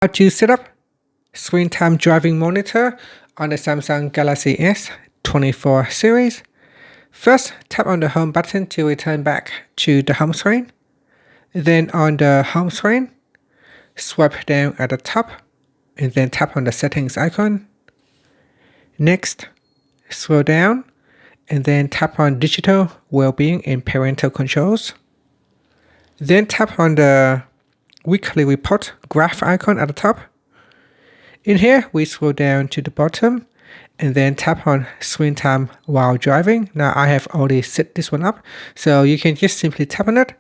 How to set up screen time driving monitor on the Samsung Galaxy S24 series. First, tap on the home button to return back to the home screen. Then on the home screen, swipe down at the top and then tap on the settings icon. Next, scroll down and then tap on digital well-being and parental controls. Then tap on the weekly report graph icon at the top. In here, we scroll down to the bottom and then tap on screen time while driving. Now I have already set this one up, so you can just simply tap on it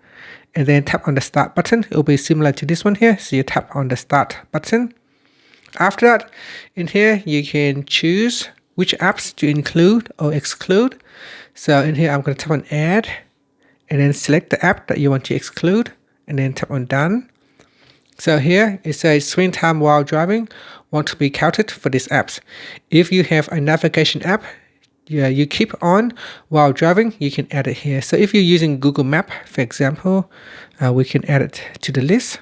and then tap on the start button. It will be similar to this one here, so you tap on the start button. After that, in here you can choose which apps to include or exclude. So in here I'm going to tap on add and then select the app that you want to exclude and then tap on done. So here it says screen time while driving want to be counted for these apps. If you have a navigation app you keep on while driving, you can add it here. So if you're using Google Map, for example, we can add it to the list.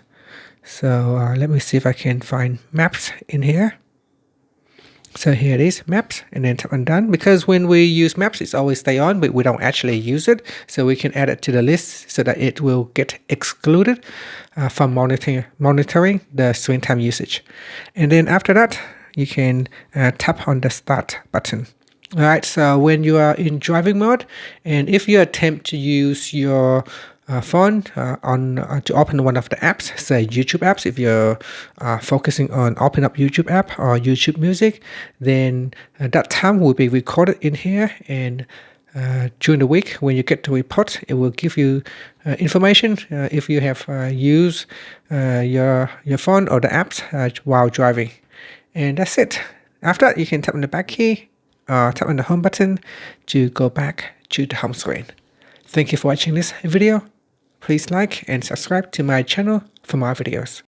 So let me see if I can find maps in here. So here it is, maps, and then tap on done. Because when we use maps, it's always stay on, but we don't actually use it. So we can add it to the list so that it will get excluded from monitoring the screen time usage. And then after that, you can tap on the start button. All right, so when you are in driving mode, and if you attempt to use your phone to open one of the apps, say YouTube apps, if you're focusing on open up YouTube app or YouTube Music, then that time will be recorded in here, and during the week when you get the report, it will give you information if you have used your phone or the apps while driving. And that's it. After that, you can tap on the back key, tap on the home button to go back to the home screen. Thank you for watching this video. Please like and subscribe to my channel for more videos.